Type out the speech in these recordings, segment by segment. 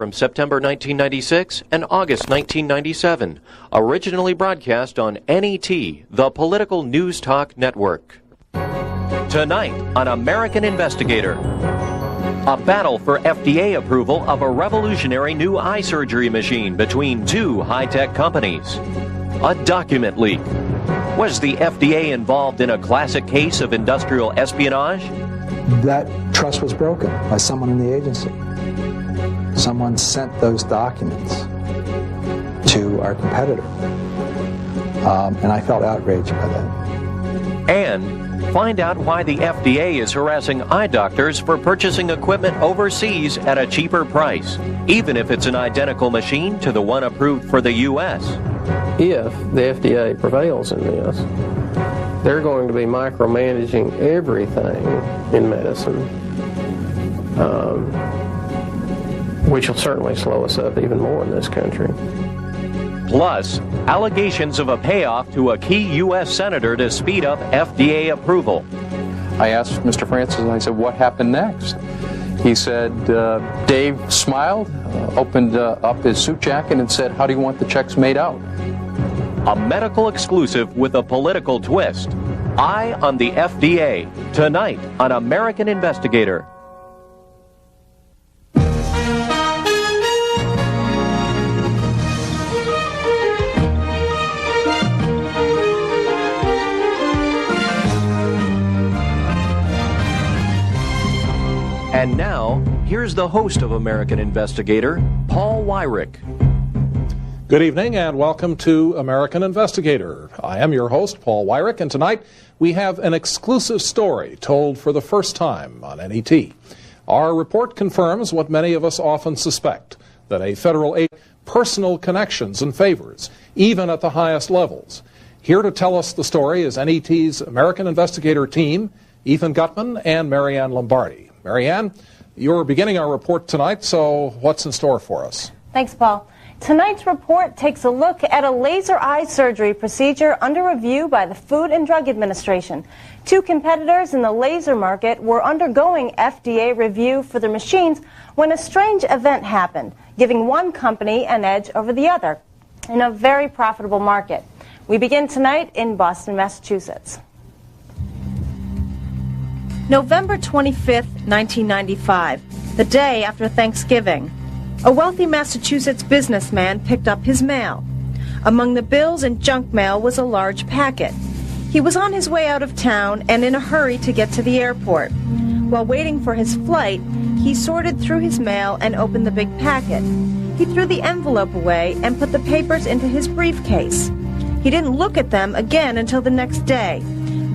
from September 1996 and August 1997, originally broadcast on NET, the Political News Talk Network. Tonight on American Investigator, a battle for FDA approval of a revolutionary new eye surgery machine between two high-tech companies. A document leak. Was the FDA involved in a classic case of industrial espionage? That trust was broken by someone in the agency. Someone sent those documents to our competitor, and I felt outraged by that. And find out why the FDA is harassing eye doctors for purchasing equipment overseas at a cheaper price, even if it's an identical machine to the one approved for the U.S. If the FDA prevails in this, they're going to be micromanaging everything in medicine, which will certainly slow us up even more in this country. Plus, allegations of a payoff to a key U.S. senator to speed up FDA approval. I asked Mr. Francis, I said, what happened next? He said, Dave smiled, opened up his suit jacket and said, how do you want the checks made out? A medical exclusive with a political twist. Eye on the FDA, tonight on American Investigator. And now, here's the host of American Investigator, Paul Weyrich. Good evening and welcome to American Investigator. I am your host, Paul Weyrich, and tonight we have an exclusive story told for the first time on NET. Our report confirms what many of us often suspect, that a federal agent has personal connections and favors, even at the highest levels. Here to tell us the story is NET's American Investigator team, Ethan Gutman and Marianne Lombardi. Marianne, you're beginning our report tonight, so what's in store for us? Thanks, Paul. Tonight's report takes a look at a laser eye surgery procedure under review by the Food and Drug Administration. Two competitors in the laser market were undergoing FDA review for their machines when a strange event happened, giving one company an edge over the other in a very profitable market. We begin tonight in Boston, Massachusetts. November 25th, 1995, the day after Thanksgiving. A wealthy Massachusetts businessman picked up his mail. Among the bills and junk mail was a large packet. He was on his way out of town and in a hurry to get to the airport. While waiting for his flight, he sorted through his mail and opened the big packet. He threw the envelope away and put the papers into his briefcase. He didn't look at them again until the next day.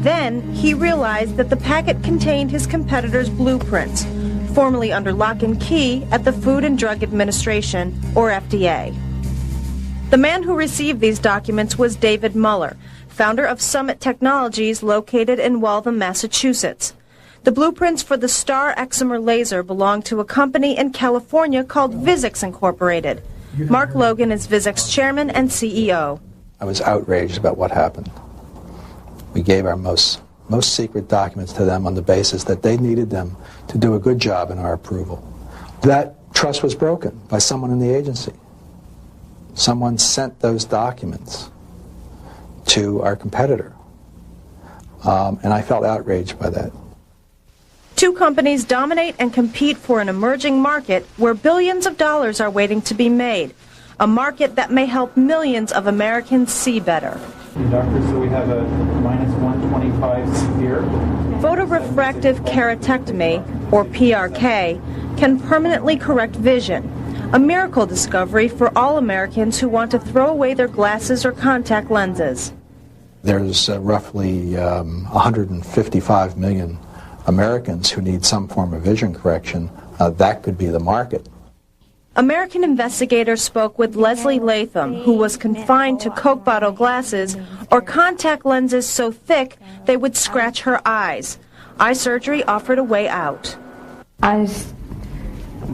Then he realized that the packet contained his competitor's blueprints, formerly under lock and key at the Food and Drug Administration, or FDA. The man who received these documents was David Muller, founder of Summit Technologies located in Waltham, Massachusetts. The blueprints for the Star Excimer laser belong to a company in California called Visx Incorporated. Mark Logan is Visx chairman and CEO. I was outraged about what happened. We gave our most secret documents to them on the basis that they needed them to do a good job in our approval. That trust was broken by someone in the agency. Someone sent those documents to our competitor, and I felt outraged by that. Two companies dominate and compete for an emerging market where billions of dollars are waiting to be made, a market that may help millions of Americans see better. Doctor, so we have a minus 125 here. Photorefractive keratectomy, or PRK, can permanently correct vision, a miracle discovery for all Americans who want to throw away their glasses or contact lenses. There's roughly 155 million Americans who need some form of vision correction. That could be the market. American Investigator spoke with Leslie Latham, who was confined to Coke bottle glasses or contact lenses so thick they would scratch her eyes. Eye surgery offered a way out. I just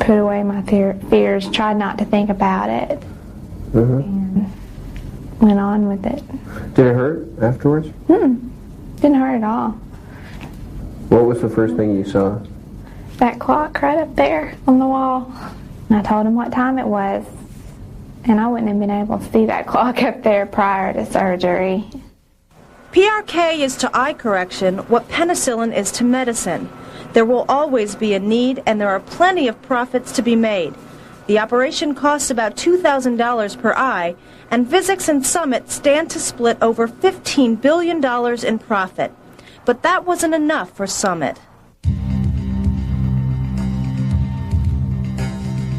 put away my fears, tried not to think about it, and went on with it. Did it hurt afterwards? Didn't hurt at all. What was the first thing you saw? That clock right up there on the wall. And I told him what time it was, and I wouldn't have been able to see that clock up there prior to surgery. PRK is to eye correction what penicillin is to medicine. There will always be a need, and there are plenty of profits to be made. The operation costs about $2,000 per eye, and Visx and Summit stand to split over $15 billion in profit. But that wasn't enough for Summit.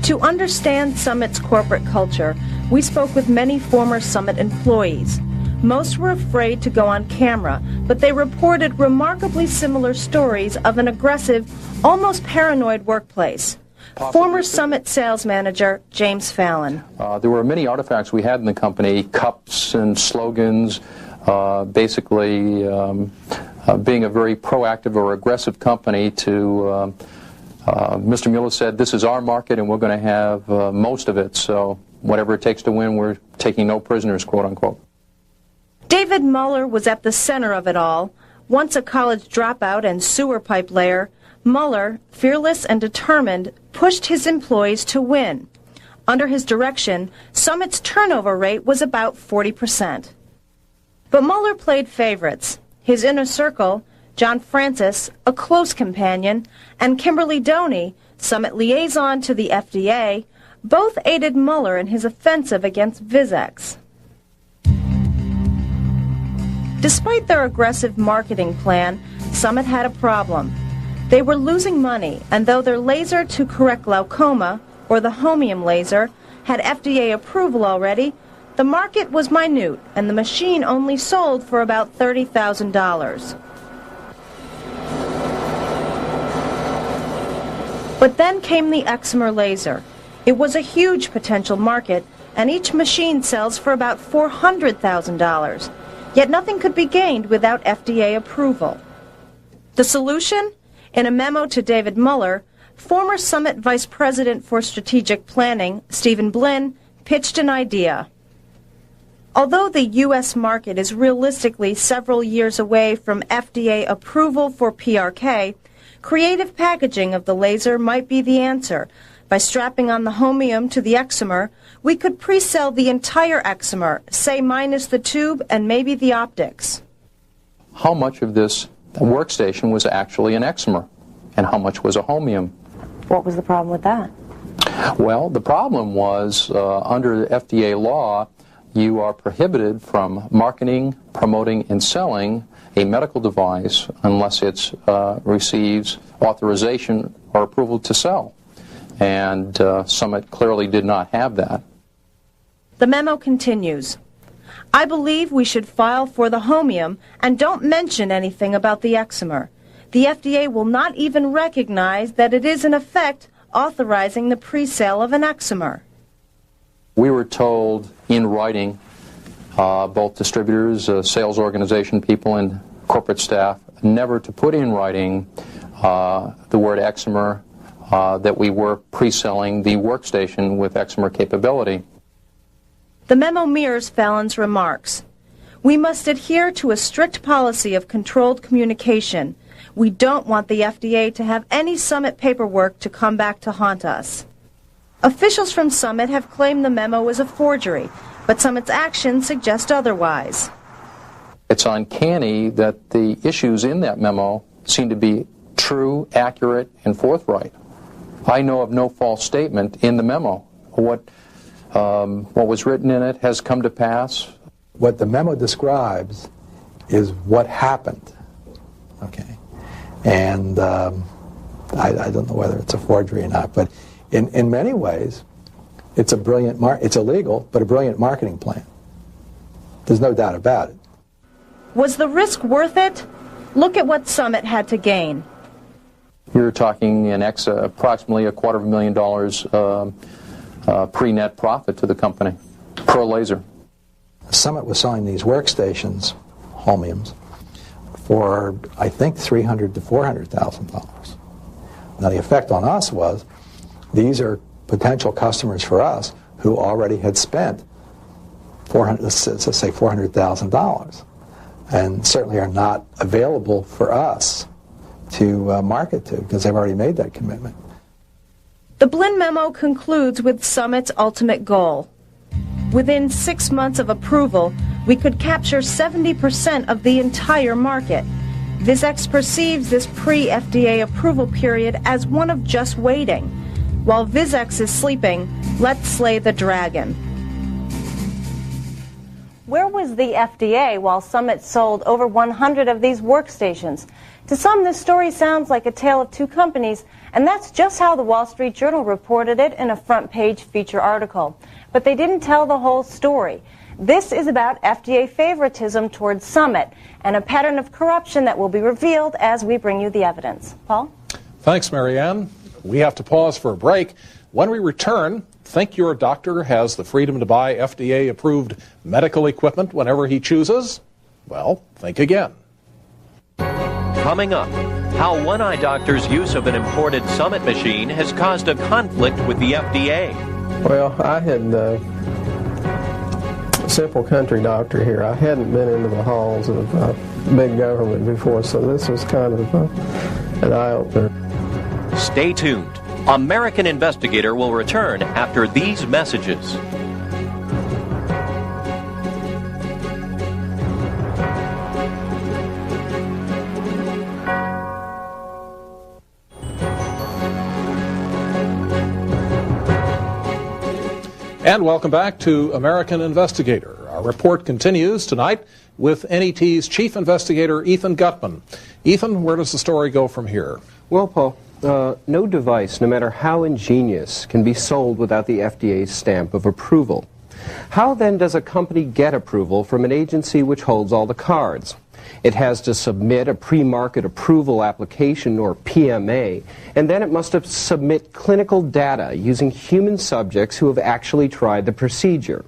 To understand Summit's corporate culture, we spoke with many former Summit employees. Most were afraid to go on camera, but they reported remarkably similar stories of an aggressive, almost paranoid workplace. Former Summit sales manager James Fallon. There were many artifacts we had in the company, cups and slogans, basically being a very proactive or aggressive company to, Mr. Mueller said, this is our market and we're going to have most of it, so whatever it takes to win, we're taking no prisoners, quote unquote. David Mueller was at the center of it all. Once a college dropout and sewer pipe layer, Mueller, fearless and determined, pushed his employees to win. Under his direction, Summit's turnover rate was about 40%. But Mueller played favorites. His inner circle, John Francis, a close companion, and Kimberly Doney, Summit liaison to the FDA, both aided Mueller in his offensive against Visx. Despite their aggressive marketing plan, Summit had a problem. They were losing money, and though their laser to correct glaucoma, or the Homium laser, had FDA approval already, the market was minute, and the machine only sold for about $30,000. But then came the excimer laser. It was a huge potential market, and each machine sells for about $400,000. Yet nothing could be gained without FDA approval. The solution? In a memo to David Mueller, former Summit Vice President for Strategic Planning, Stephen Blinn, pitched an idea. Although the U.S. market is realistically several years away from FDA approval for PRK, creative packaging of the laser might be the answer. By strapping on the Homium to the excimer, we could pre-sell the entire excimer, say minus the tube and maybe the optics. How much of this workstation was actually an excimer, and how much was a Homium? What was the problem with that? Well, the problem was, under FDA law, you are prohibited from marketing, promoting, and selling a medical device unless it receives authorization or approval to sell. And Summit clearly did not have that. The memo continues. I believe we should file for the Homium and don't mention anything about the excimer. The FDA will not even recognize that it is in effect authorizing the pre-sale of an excimer. We were told in writing, both distributors, sales organization people, and corporate staff, never to put in writing the word excimer, that we were pre-selling the workstation with excimer capability. The memo mirrors Fallon's remarks. We must adhere to a strict policy of controlled communication. We don't want the FDA to have any Summit paperwork to come back to haunt us. Officials from Summit have claimed the memo is a forgery, but Summit's actions suggest otherwise. It's uncanny that the issues in that memo seem to be true, accurate, and forthright. I know of no false statement in the memo. What was written in it has come to pass. What the memo describes is what happened, okay? And I don't know whether it's a forgery or not, but in many ways, it's a brilliant, it's illegal, but a brilliant marketing plan. There's no doubt about it. Was the risk worth it? Look at what Summit had to gain. You're talking approximately $250,000 pre-net profit to the company per laser. Summit was selling these workstations, Homiums, for I think $300,000 to $400,000. Now the effect on us was these are potential customers for us who already had spent let's say $400,000, and certainly are not available for us to market to because they've already made that commitment. The Blinn memo concludes with Summit's ultimate goal. Within 6 months of approval, we could capture 70% of the entire market. Visx perceives this pre-FDA approval period as one of just waiting. While Visx is sleeping, let's slay the dragon. Where was the FDA while Summit sold over 100 of these workstations? To some, this story sounds like a tale of two companies, and that's just how the Wall Street Journal reported it in a front-page feature article. But they didn't tell the whole story. This is about FDA favoritism towards Summit and a pattern of corruption that will be revealed as we bring you the evidence. Paul? Thanks, Marianne. We have to pause for a break. When we return, think your doctor has the freedom to buy FDA-approved medical equipment whenever he chooses? Well, think again. Coming up, how one eye doctor's use of an imported Summit machine has caused a conflict with the FDA. Well, I had a simple country doctor here. I hadn't been into the halls of big government before, so this was kind of an eye-opener. Stay tuned. American Investigator will return after these messages. And welcome back to American Investigator. Our report continues tonight with NET's Chief Investigator, Ethan Gutman. Ethan, where does the story go from here? Well, Paul, no device, no matter how ingenious, can be sold without the FDA's stamp of approval. How then does a company get approval from an agency which holds all the cards? It has to submit a pre-market approval application, or PMA, and then it must submit clinical data using human subjects who have actually tried the procedure.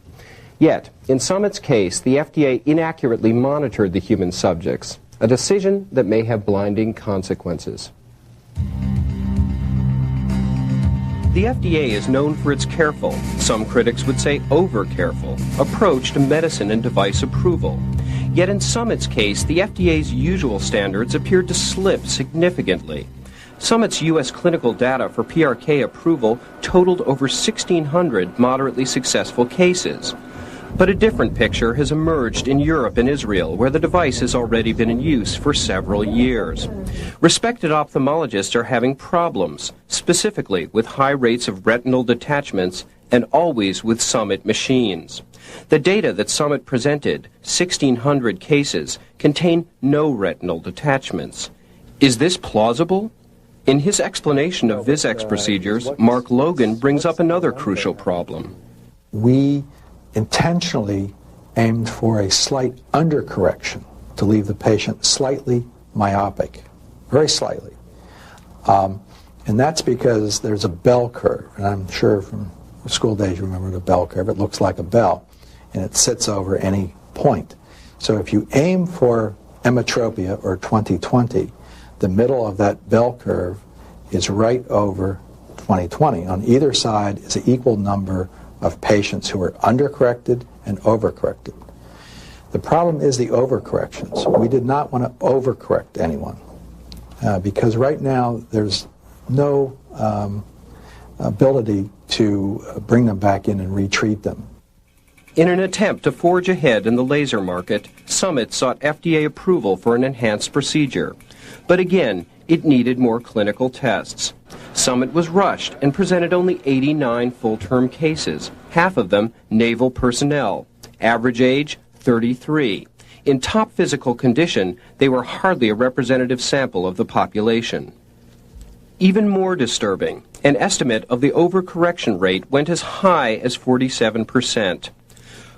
Yet, in Summit's case, the FDA inaccurately monitored the human subjects, a decision that may have blinding consequences. The FDA is known for its careful, some critics would say over-careful, approach to medicine and device approval. Yet in Summit's case, the FDA's usual standards appeared to slip significantly. Summit's U.S. clinical data for PRK approval totaled over 1,600 moderately successful cases. But a different picture has emerged in Europe and Israel, where the device has already been in use for several years. Respected ophthalmologists are having problems, specifically with high rates of retinal detachments and always with Summit machines. The data that Summit presented, 1,600 cases, contain no retinal detachments. Is this plausible? In his explanation of Visx procedures, Mark Logan brings up another crucial problem. We intentionally aimed for a slight undercorrection to leave the patient slightly myopic, very slightly. And that's because there's a bell curve, and I'm sure from school days you remember the bell curve. It looks like a bell, and it sits over any point. So if you aim for emetropia, or 20/20, the middle of that bell curve is right over 20/20. On either side is an equal number of patients who are undercorrected and overcorrected. The problem is the overcorrections. We did not want to overcorrect anyone because right now there's no ability to bring them back in and retreat them. In an attempt to forge ahead in the laser market, Summit sought FDA approval for an enhanced procedure. But again, it needed more clinical tests. Summit was rushed and presented only 89 full-term cases, half of them naval personnel. Average age, 33. In top physical condition, they were hardly a representative sample of the population. Even more disturbing, an estimate of the overcorrection rate went as high as 47%.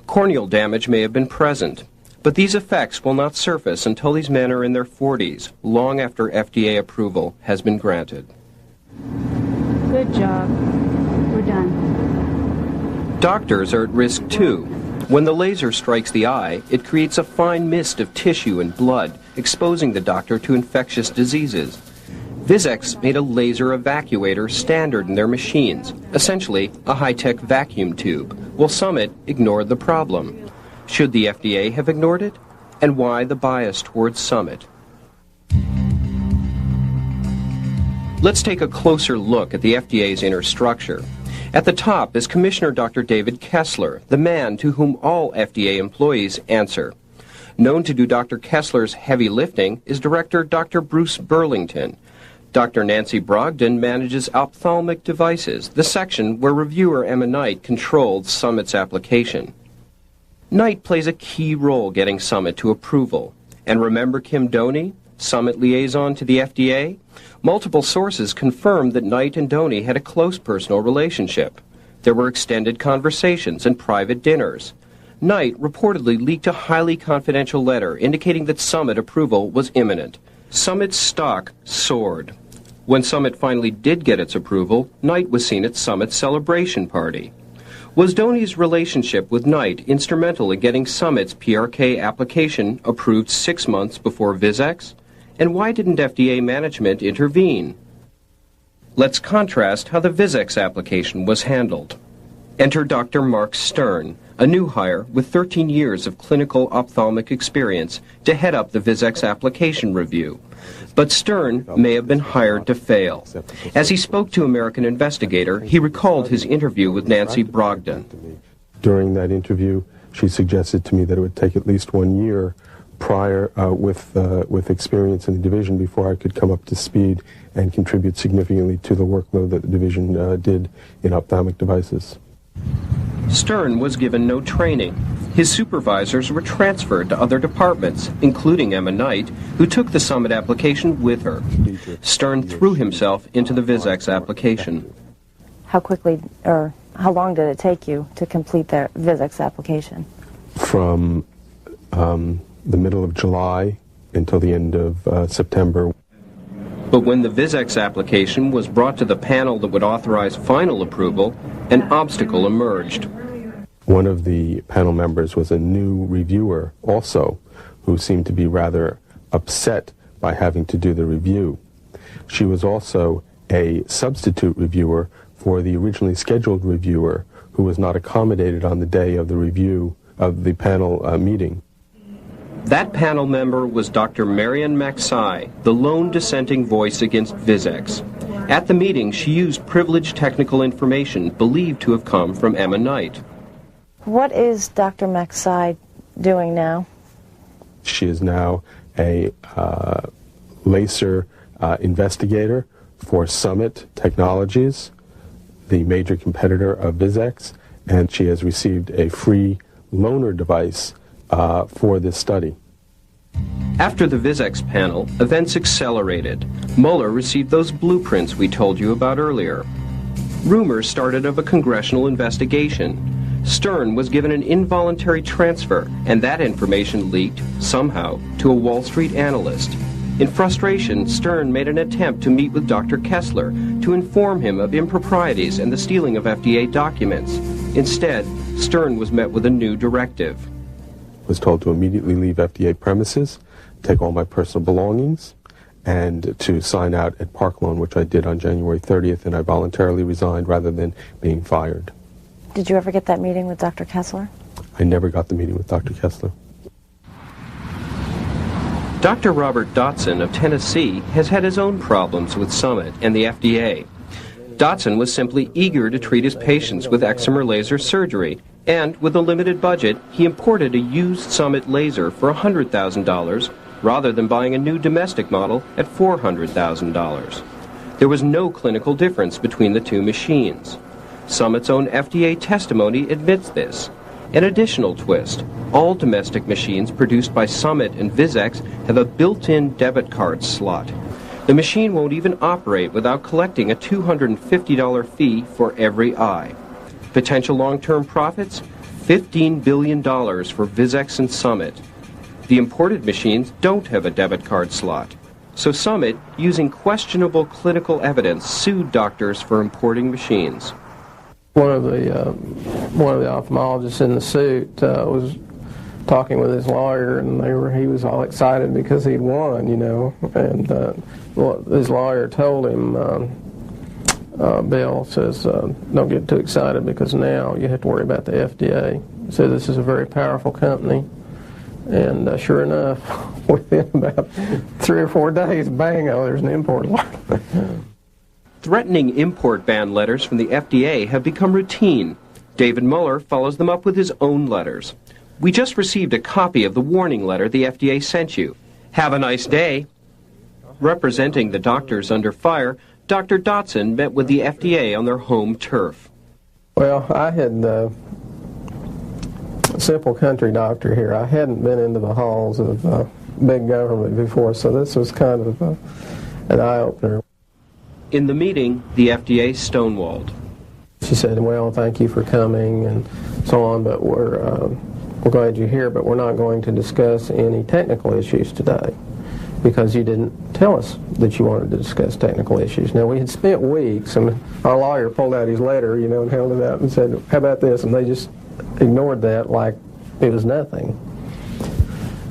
Corneal damage may have been present, but these effects will not surface until these men are in their 40s, long after FDA approval has been granted. Good job. We're done. Doctors are at risk too. When the laser strikes the eye, it creates a fine mist of tissue and blood, exposing the doctor to infectious diseases. Visx made a laser evacuator standard in their machines, essentially a high-tech vacuum tube, while Summit ignored the problem. Should the FDA have ignored it? And why the bias towards Summit? Let's take a closer look at the FDA's inner structure. At the top is Commissioner Dr. David Kessler, the man to whom all FDA employees answer. Known to do Dr. Kessler's heavy lifting is Director Dr. Bruce Burlington. Dr. Nancy Brogdon manages ophthalmic devices, the section where reviewer Emma Knight controlled Summit's application. Knight plays a key role getting Summit to approval. And remember Kim Doney, Summit liaison to the FDA? Multiple sources confirmed that Knight and Doney had a close personal relationship. There were extended conversations and private dinners. Knight reportedly leaked a highly confidential letter indicating that Summit approval was imminent. Summit's stock soared. When Summit finally did get its approval, Knight was seen at Summit's celebration party. Was Doney's relationship with Knight instrumental in getting Summit's PRK application approved 6 months before Visx? And why didn't FDA management intervene? Let's contrast how the Visx application was handled. Enter Dr. Mark Stern, a new hire with 13 years of clinical ophthalmic experience to head up the Visx application review. But Stern may have been hired to fail. As he spoke to American Investigator, he recalled his interview with Nancy Brogdon. During that interview, she suggested to me that it would take at least 1 year prior with experience in the division before I could come up to speed and contribute significantly to the workload that the division did in ophthalmic devices. Stern was given no training. His supervisors were transferred to other departments, including Emma Knight, who took the Summit application with her. Stern threw himself into the Visx application. How quickly, or how long did it take you to complete the Visx application? From the middle of July until the end of September. But when the Visx application was brought to the panel that would authorize final approval, an obstacle emerged. One of the panel members was a new reviewer also, who seemed to be rather upset by having to do the review. She was also a substitute reviewer for the originally scheduled reviewer, who was not accommodated on the day of the review of the panel meeting. That panel member was Dr. Marian Macsai, the lone dissenting voice against Visx. At the meeting, she used privileged technical information believed to have come from Emma Knight. What is Dr. Macsai doing now? She is now a LASIK investigator for Summit Technologies, the major competitor of Visx, and she has received a free loaner device for this study. After the Visx panel, events accelerated. Mueller received those blueprints we told you about earlier. Rumors started of a congressional investigation. Stern was given an involuntary transfer, and that information leaked, somehow, to a Wall Street analyst. In frustration, Stern made an attempt to meet with Dr. Kessler to inform him of improprieties and the stealing of FDA documents. Instead, Stern was met with a new directive. Was told to immediately leave FDA premises, take all my personal belongings, and to sign out at Park Lawn, which I did on January 30th, and I voluntarily resigned rather than being fired. Did you ever get that meeting with Dr. Kessler? I never got the meeting with Dr. Kessler. Dr. Robert Dotson of Tennessee has had his own problems with Summit and the FDA. Dotson was simply eager to treat his patients with excimer laser surgery, and with a limited budget, he imported a used Summit laser for $100,000 rather than buying a new domestic model at $400,000. There was no clinical difference between the two machines. Summit's own FDA testimony admits this. An additional twist: all domestic machines produced by Summit and Visx have a built-in debit card slot. The machine won't even operate without collecting a $250 fee for every eye. Potential long-term profits? $15 billion for Visx and Summit. The imported machines don't have a debit card slot. So Summit, using questionable clinical evidence, sued doctors for importing machines. One of the ophthalmologists in the suit was talking with his lawyer, and he was all excited because he'd won, and his lawyer told him, Bill says, don't get too excited because now you have to worry about the FDA. He said this is a very powerful company, and sure enough, within about 3 or 4 days, bang, there's an import alert. threatening import ban letters from the FDA have become routine. David Muller follows them up with his own letters. We just received a copy of the warning letter the FDA sent you. Have a nice day. Representing the doctors under fire, Dr. Dotson met with the FDA on their home turf. Well, I had a simple country doctor here. I hadn't been into the halls of big government before, so this was kind of an eye-opener. In the meeting, the FDA stonewalled. She said, well, thank you for coming and so on, but we're glad you're here, but we're not going to discuss any technical issues today because you didn't tell us that you wanted to discuss technical issues. Now, we had spent weeks, and our lawyer pulled out his letter, you know, and held it out and said, how about this? And they just ignored that like it was nothing.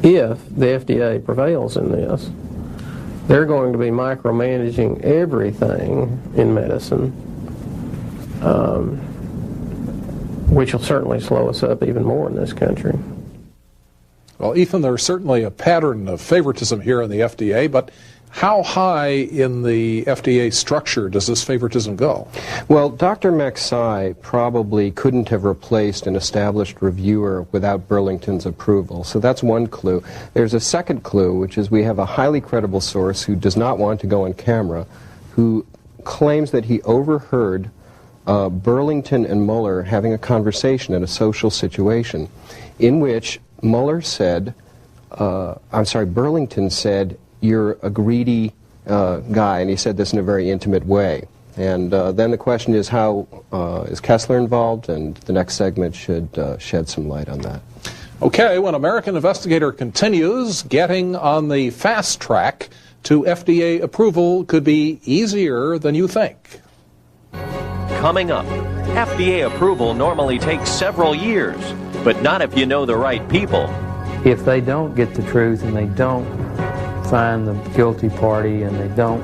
If the FDA prevails in this, they're going to be micromanaging everything in medicine, which will certainly slow us up even more in this country. Well, Ethan, there's certainly a pattern of favoritism here in the FDA, but how high in the FDA structure does this favoritism go? Well, Dr. Macsai probably couldn't have replaced an established reviewer without Burlington's approval, so that's one clue. There's a second clue, which is we have a highly credible source who does not want to go on camera, who claims that he overheard Burlington and Muller having a conversation in a social situation in which Muller said, Burlington said, you're a greedy guy, and he said this in a very intimate way. And then the question is, how is Kessler involved? And the next segment should shed some light on that. Okay, when American Investigator continues, getting on the fast track to FDA approval could be easier than you think. Coming up, FDA approval normally takes several years, but not if you know the right people. If they don't get the truth and they don't find the guilty party and they don't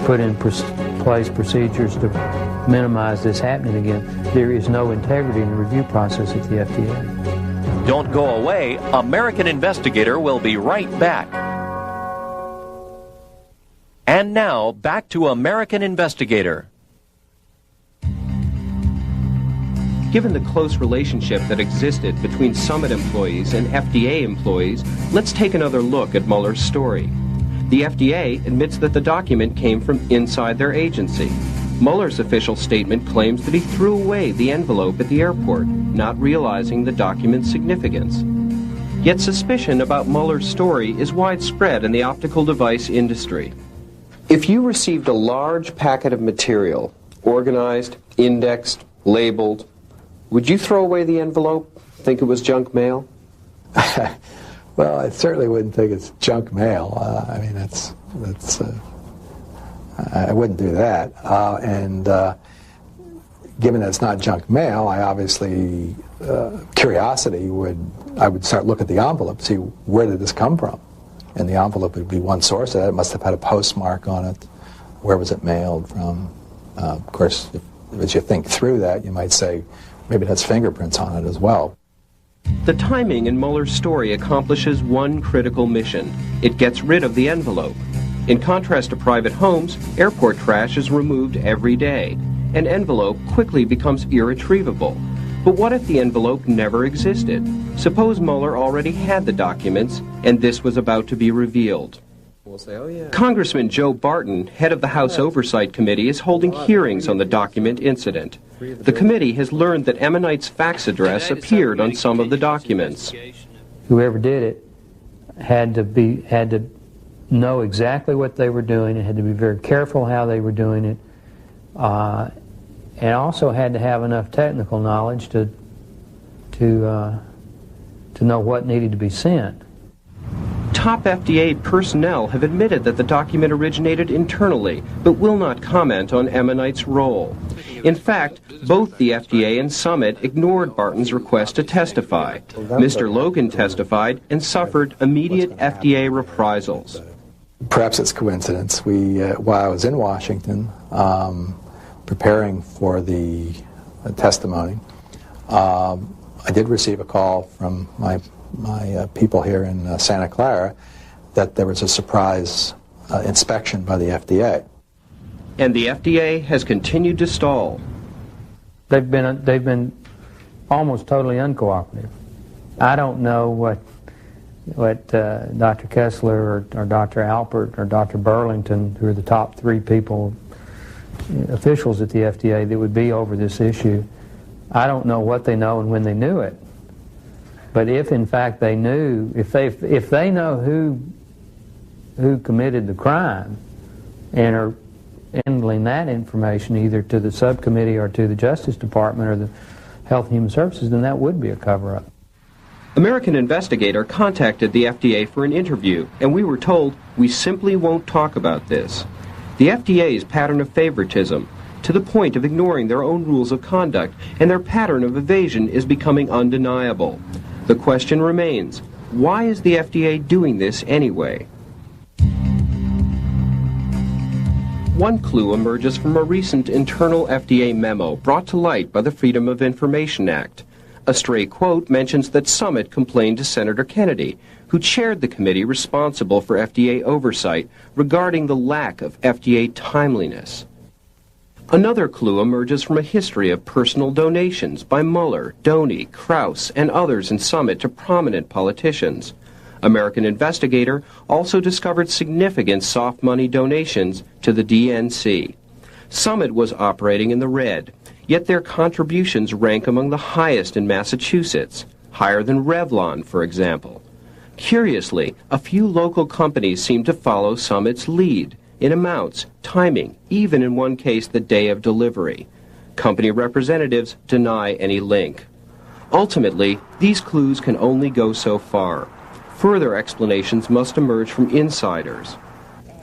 put in place procedures to minimize this happening again, there is no integrity in the review process at the FDA. Don't go away. American Investigator will be right back. And now, back to American Investigator. Given the close relationship that existed between Summit employees and FDA employees, let's take another look at Mueller's story. The FDA admits that the document came from inside their agency. Mueller's official statement claims that he threw away the envelope at the airport, not realizing the document's significance. Yet suspicion about Mueller's story is widespread in the optical device industry. If you received a large packet of material, organized, indexed, labeled, would you throw away the envelope, think it was junk mail? Well, I certainly wouldn't think it's junk mail. I mean, I wouldn't do that. Given that it's not junk mail, I obviously, curiosity I would start looking at the envelope, see where did this come from? And the envelope would be one source of that. It must have had a postmark on it. Where was it mailed from? Of course, as you think through that, you might say, maybe it has fingerprints on it as well. The timing in Mueller's story accomplishes one critical mission. It gets rid of the envelope. In contrast to private homes, airport trash is removed every day. An envelope quickly becomes irretrievable. But what if the envelope never existed? Suppose Mueller already had the documents, and this was about to be revealed. Congressman Joe Barton, head of the House Oversight Committee, is holding hearings on the document incident. The committee has learned that Ammonite's fax address appeared on some of the documents. Whoever did it had to know exactly what they were doing. It had to be very careful how they were doing it, and also had to have enough technical knowledge to know what needed to be sent. Top FDA personnel have admitted that the document originated internally, but will not comment on Ammonite's role. In fact, both the FDA and Summit ignored Barton's request to testify. Mr. Logan testified and suffered immediate FDA reprisals. Perhaps it's coincidence. While I was in Washington preparing for the testimony, I did receive a call from my people here in Santa Clara that there was a surprise inspection by the FDA. And the FDA has continued to stall. They've been almost totally uncooperative. I don't know what Dr. Kessler or Dr. Alpert or Dr. Burlington, who are the top three officials at the FDA that would be over this issue, I don't know what they know and when they knew it. But if in fact they knew, if they know who committed the crime and are handling that information either to the subcommittee or to the Justice Department or the Health and Human Services, then that would be a cover-up. American Investigator contacted the FDA for an interview, and we were told we simply won't talk about this. The FDA's pattern of favoritism, to the point of ignoring their own rules of conduct, and their pattern of evasion is becoming undeniable. The question remains, why is the FDA doing this anyway? One clue emerges from a recent internal FDA memo brought to light by the Freedom of Information Act. A stray quote mentions that Summit complained to Senator Kennedy, who chaired the committee responsible for FDA oversight, regarding the lack of FDA timeliness. Another clue emerges from a history of personal donations by Mueller, Doney, Krauss, and others in Summit to prominent politicians. American Investigator also discovered significant soft money donations to the DNC. Summit was operating in the red, yet their contributions rank among the highest in Massachusetts, higher than Revlon, for example. Curiously, a few local companies seem to follow Summit's lead in amounts, timing, even in one case the day of delivery. Company representatives deny any link. Ultimately, these clues can only go so far. Further explanations must emerge from insiders.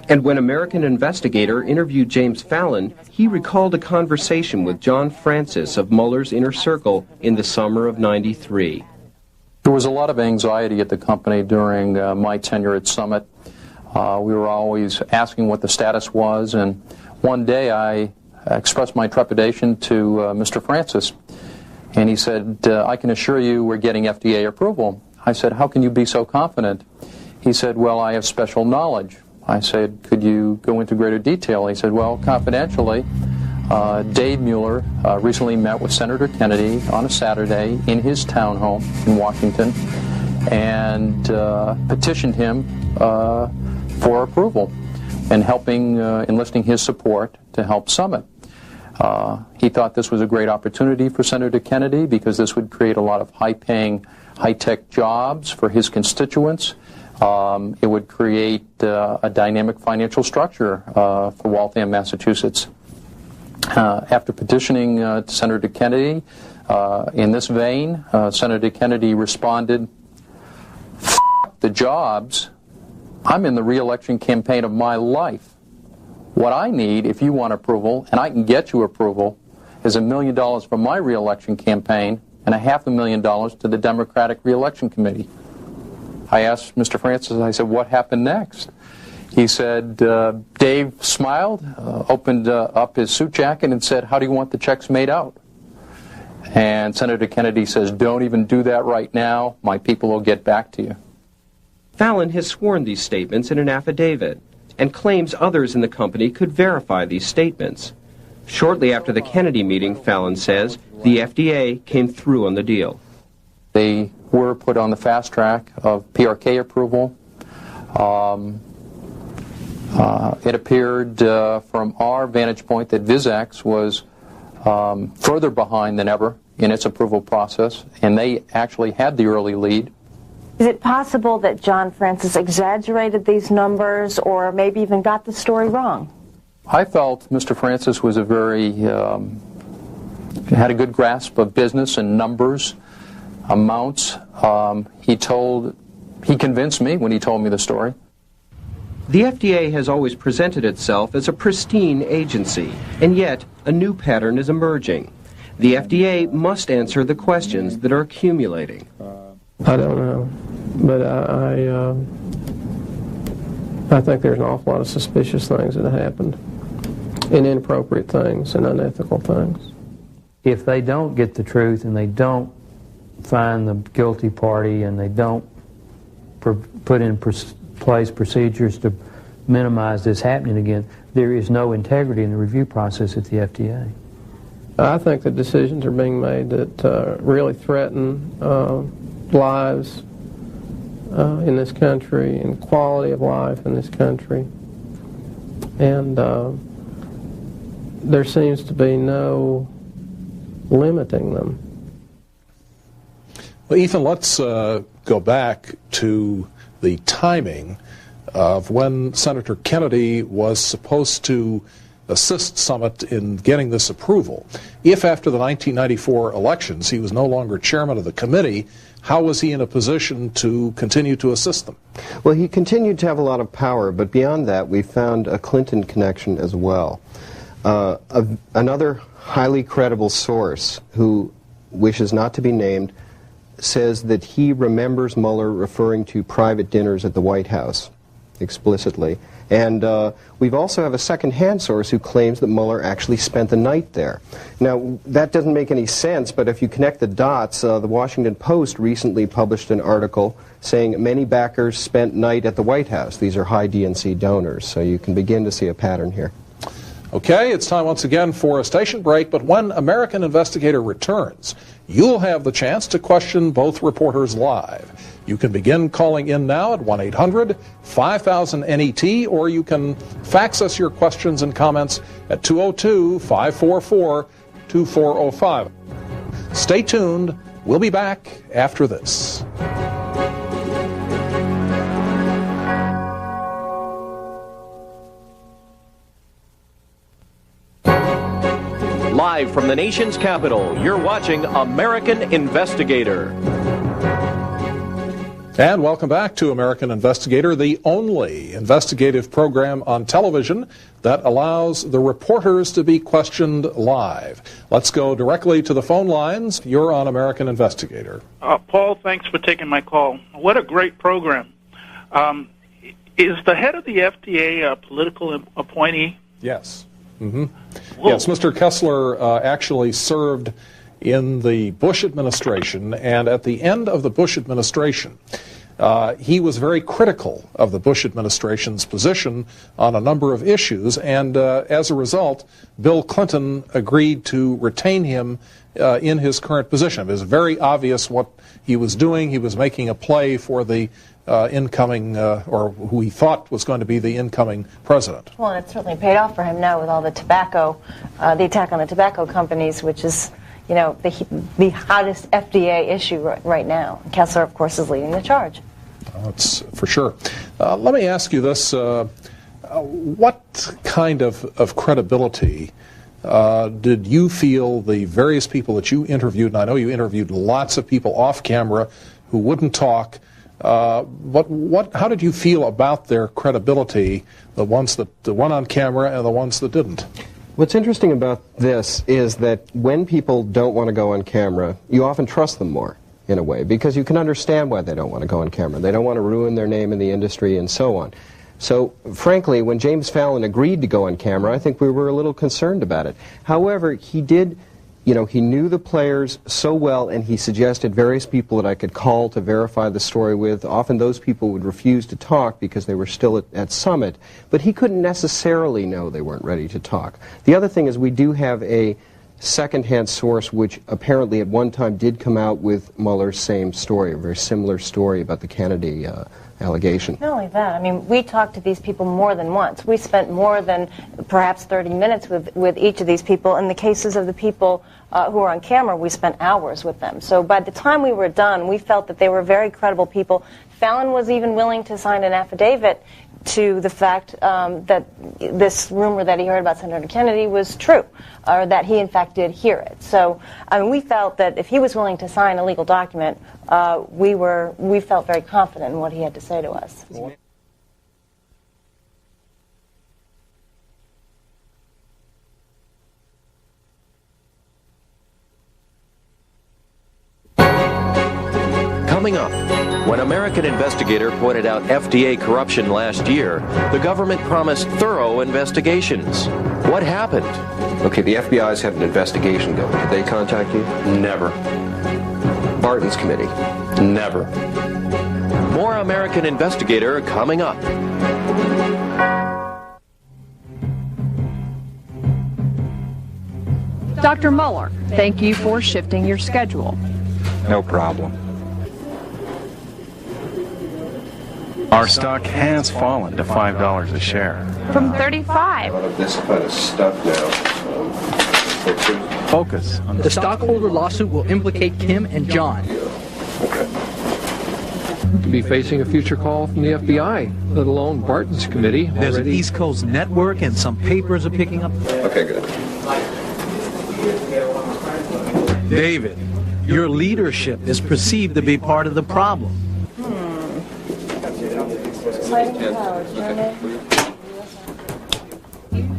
And when American Investigator interviewed James Fallon, he recalled a conversation with John Francis of Mueller's Inner Circle in the summer of '93. There was a lot of anxiety at the company during my tenure at Summit. We were always asking what the status was, and one day I expressed my trepidation to Mr. Francis, and he said, I can assure you we're getting FDA approval. I said, how can you be so confident? He said, well, I have special knowledge. I said, could you go into greater detail? He said, well, confidentially, Dave Mueller recently met with Senator Kennedy on a Saturday in his townhome in Washington and petitioned him for approval and enlisting his support to help Summit. He thought this was a great opportunity for Senator Kennedy because this would create a lot of high-paying, high-tech jobs for his constituents. It would create a dynamic financial structure for Waltham, Massachusetts. After petitioning to Senator Kennedy in this vein, Senator Kennedy responded, "F the jobs. I'm in the re-election campaign of my life. What I need, if you want approval, and I can get you approval, is $1 million for my re-election campaign and $500,000 to the Democratic Re-election Committee." I asked Mr. Francis, I said, what happened next? He said, Dave smiled, opened up his suit jacket and said, how do you want the checks made out? And Senator Kennedy says, don't even do that right now. My people will get back to you. Fallon has sworn these statements in an affidavit and claims others in the company could verify these statements. Shortly after the Kennedy meeting, Fallon says, the FDA came through on the deal. They were put on the fast track of PRK approval. It appeared from our vantage point that Visx was further behind than ever in its approval process, and they actually had the early lead. Is it possible that John Francis exaggerated these numbers or maybe even got the story wrong? I felt Mr. Francis was had a good grasp of business and numbers, amounts. He convinced me when he told me the story. The FDA has always presented itself as a pristine agency, and yet a new pattern is emerging. The FDA must answer the questions that are accumulating. I don't know, but I think there's an awful lot of suspicious things that have happened, and inappropriate things and unethical things. If they don't get the truth and they don't find the guilty party and they don't put in place procedures to minimize this happening again, there is no integrity in the review process at the FDA. I think the decisions are being made that really threaten lives in this country and quality of life in this country. And there seems to be no limiting them. Well, Ethan, let's go back to the timing of when Senator Kennedy was supposed to assist Summit in getting this approval. If after the 1994 elections he was no longer chairman of the committee, how was he in a position to continue to assist them? Well, he continued to have a lot of power, but beyond that, we found a Clinton connection as well. Another highly credible source who wishes not to be named says that he remembers Mueller referring to private dinners at the White House explicitly. And we've also have a second-hand source who claims that Mueller actually spent the night there. Now, that doesn't make any sense, but if you connect the dots, the Washington Post recently published an article saying many backers spent night at the White House. These are high DNC donors, so you can begin to see a pattern here. Okay, it's time once again for a station break, but when American Investigator returns, you'll have the chance to question both reporters live. You can begin calling in now at 1-800-5000-NET, or you can fax us your questions and comments at 202-544-2405. Stay tuned. We'll be back after this. Live from the nation's capital, you're watching American Investigator. And welcome back to American Investigator, the only investigative program on television that allows the reporters to be questioned live. Let's go directly to the phone lines. You're on American Investigator. Paul, thanks for taking my call. What a great program. Is the head of the FDA a political appointee? Yes. Mm-hmm. Yes, Mr. Kessler actually served in the Bush administration, and at the end of the Bush administration, he was very critical of the Bush administration's position on a number of issues, and as a result, Bill Clinton agreed to retain him in his current position. It was very obvious what he was doing. He was making a play for the incoming, or who he thought was going to be the incoming president. Well, and it's certainly paid off for him now with all the tobacco, the attack on the tobacco companies, which is, you know, the hottest FDA issue right now. Kessler, of course, is leading the charge. That's for sure. Let me ask you this. What kind of credibility did you feel the various people that you interviewed, and I know you interviewed lots of people off camera who wouldn't talk, how did you feel about their credibility, the one on camera and the ones that didn't? What's interesting about this is that when people don't want to go on camera, you often trust them more, in a way, because you can understand why they don't want to go on camera. They don't want to ruin their name in the industry and so on. So, frankly, when James Fallon agreed to go on camera, I think we were a little concerned about it. However, he did, you know, he knew the players so well, and he suggested various people that I could call to verify the story with. Often those people would refuse to talk because they were still at Summit, but he couldn't necessarily know they weren't ready to talk. The other thing is we do have a second-hand source which apparently at one time did come out with Mueller's same story, a very similar story about the Kennedy allegation. Not only that, I mean, we talked to these people more than once. We spent more than perhaps 30 minutes with each of these people. In the cases of the people who were on camera, we spent hours with them. So by the time we were done, we felt that they were very credible people. Fallon was even willing to sign an affidavit to the fact that this rumor that he heard about Senator Kennedy was true, or that he in fact did hear it. So I mean, we felt that if he was willing to sign a legal document, we felt very confident in what he had to say to us. Coming up, when American Investigator pointed out FDA corruption last year, the government promised thorough investigations. What happened? Okay, the FBI's had an investigation going. Did they contact you? Never. Barton's committee? Never. More American Investigator coming up. Dr. Mueller, thank you for shifting your schedule. No problem. Our stock has fallen to $5 a share. From 35. This kind of stuff now. Focus on the stockholder lawsuit will implicate Kim and John. To be facing a future call from the FBI, let alone Barton's committee. There's an East Coast network and some papers are picking up. Okay, good. David, your leadership is perceived to be part of the problem.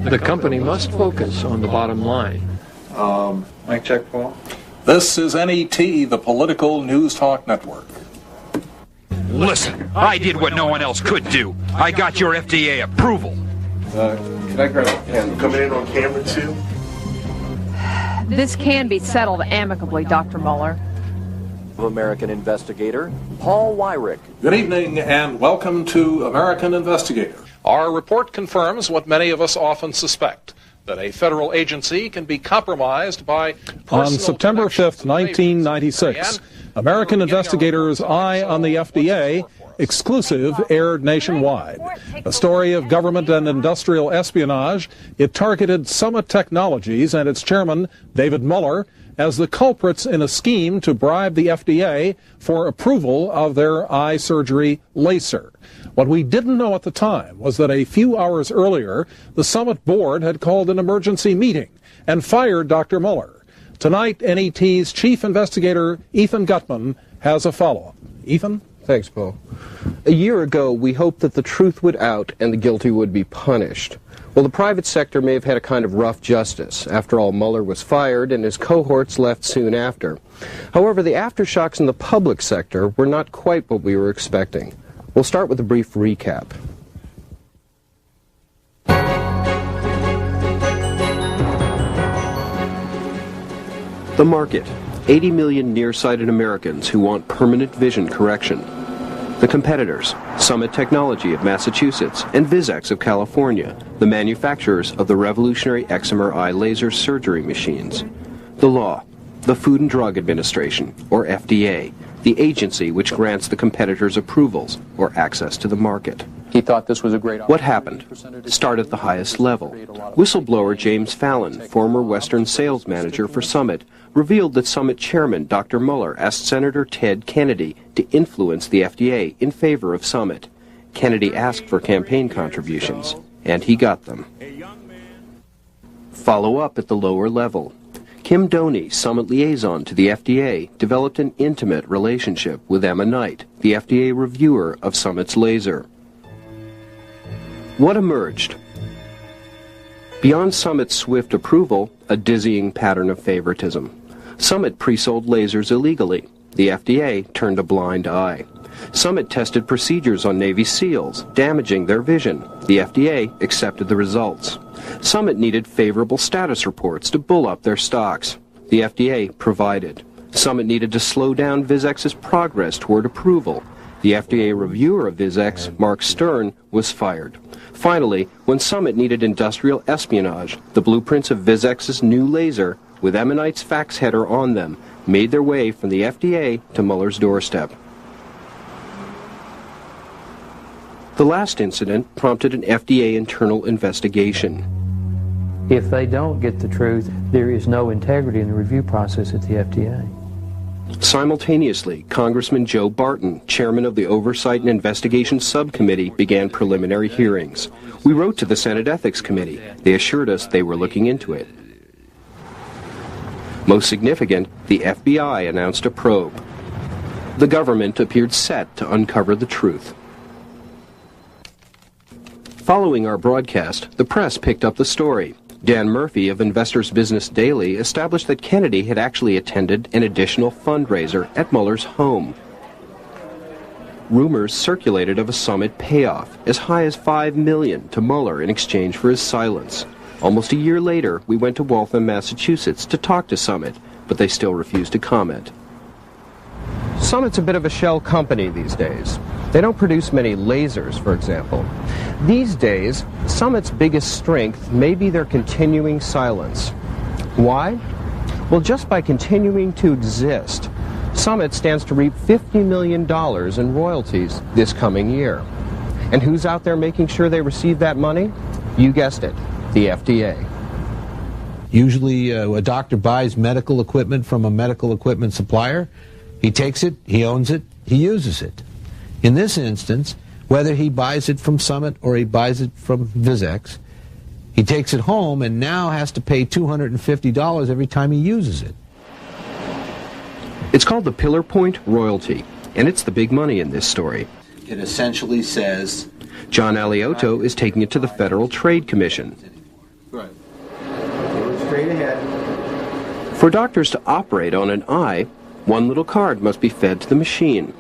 The company must focus on the bottom line. Mic check, Paul. This is NET, the Political News Talk Network. Listen, I did what no one else could do. I got your FDA approval. Can I grab a pen? Coming in on camera, too? This can be settled amicably, Dr. Mueller. American Investigator, Paul Wyrick. Good evening and welcome to American Investigator. Our report confirms what many of us often suspect, that a federal agency can be compromised by on September 5th, 1996, American Investigator's Eye on the FDA, exclusive, aired nationwide. A story of government and industrial espionage. It targeted Summit Technologies and its chairman, David Mueller, as the culprits in a scheme to bribe the FDA for approval of their eye surgery LASER. What we didn't know at the time was that a few hours earlier, the Summit board had called an emergency meeting and fired Dr. Mueller. Tonight, NET's chief investigator, Ethan Gutman, has a follow-up. Ethan? Thanks, Paul. A year ago, we hoped that the truth would out and the guilty would be punished. Well, the private sector may have had a kind of rough justice. After all, Mueller was fired and his cohorts left soon after. However, the aftershocks in the public sector were not quite what we were expecting. We'll start with a brief recap. The market. 80 million nearsighted Americans who want permanent vision correction. The competitors, Summit Technology of Massachusetts and Visx of California, the manufacturers of the revolutionary excimer eye laser surgery machines. The law, the Food and Drug Administration, or FDA, the agency which grants the competitors approvals or access to the market. He thought this was a great What happened? Start at the highest level. Whistleblower James Fallon, former Western sales manager for Summit, revealed that Summit chairman Dr. Mueller asked Senator Ted Kennedy to influence the FDA in favor of Summit. Kennedy asked for campaign contributions, and he got them. Follow up at the lower level. Kim Doney, Summit liaison to the FDA, developed an intimate relationship with Emma Knight, the FDA reviewer of Summit's laser. What emerged? Beyond Summit's swift approval, a dizzying pattern of favoritism. Summit pre-sold lasers illegally. The FDA turned a blind eye. Summit tested procedures on Navy SEALs, damaging their vision. The FDA accepted the results. Summit needed favorable status reports to bull up their stocks. The FDA provided. Summit needed to slow down Visx's progress toward approval. The FDA reviewer of Visx, Mark Stern, was fired. Finally, when Summit needed industrial espionage, the blueprints of Visx's new laser, with Emma Knight's fax header on them, made their way from the FDA to Mueller's doorstep. The last incident prompted an FDA internal investigation. If they don't get the truth, there is no integrity in the review process at the FDA. Simultaneously, Congressman Joe Barton, chairman of the Oversight and Investigation Subcommittee, began preliminary hearings. We wrote to the Senate Ethics Committee. They assured us they were looking into it. Most significant, the FBI announced a probe. The government appeared set to uncover the truth. Following our broadcast, the press picked up the story. Dan Murphy of Investors Business Daily established that Kennedy had actually attended an additional fundraiser at Mueller's home. Rumors circulated of a Summit payoff, as high as $5 million to Mueller in exchange for his silence. Almost a year later, we went to Waltham, Massachusetts to talk to Summit, but they still refused to comment. Summit's a bit of a shell company these days. They don't produce many lasers, for example. These days, Summit's biggest strength may be their continuing silence. Why? Well, just by continuing to exist, Summit stands to reap $50 million in royalties this coming year. And who's out there making sure they receive that money? You guessed it, the FDA. Usually a doctor buys medical equipment from a medical equipment supplier. He takes it, he owns it, he uses it. In this instance, whether he buys it from Summit or he buys it from Visx, he takes it home and now has to pay $250 every time he uses it. It's called the Pillar Point royalty, and it's the big money in this story. It essentially says John Aliotto is taking it to the Federal Trade Commission. Right. Straight ahead. For doctors to operate on an eye, one little card must be fed to the machine.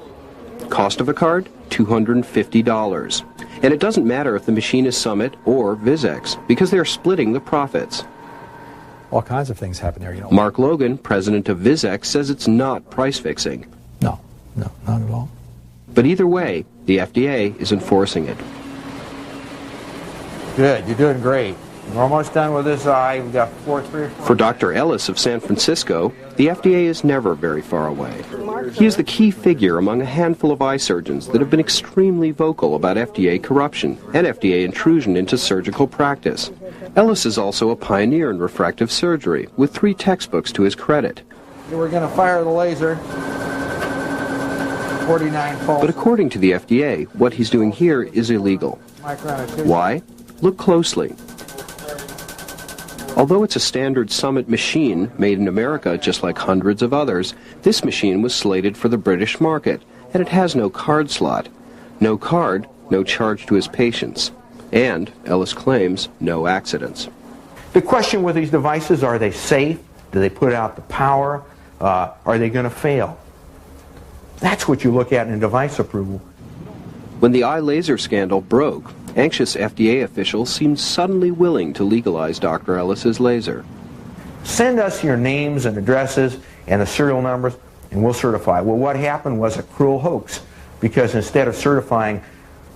Cost of a card, $250. And it doesn't matter if the machine is Summit or Visx, because they're splitting the profits. All kinds of things happen there, you know. Mark Logan, president of Visx, says it's not price fixing. No, not at all. But either way, the FDA is enforcing it. Good, you're doing great. We're almost done with this eye. We've got 3 or 4. For Dr. Ellis of San Francisco, the FDA is never very far away. He is the key figure among a handful of eye surgeons that have been extremely vocal about FDA corruption and FDA intrusion into surgical practice. Ellis is also a pioneer in refractive surgery, with 3 textbooks to his credit. We're going to fire the laser. 49 pulse. But according to the FDA, what he's doing here is illegal. Why? Look closely. Although it's a standard Summit machine made in America just like hundreds of others, this machine was slated for the British market, and it has no card slot. No card, no charge to his patients. And, Ellis claims, no accidents. The question with these devices, are they safe? Do they put out the power? Are they going to fail? That's what you look at in device approval. When the eye laser scandal broke, anxious FDA officials seemed suddenly willing to legalize Dr. Ellis's laser. Send us your names and addresses and the serial numbers, and we'll certify. Well, what happened was a cruel hoax, because instead of certifying,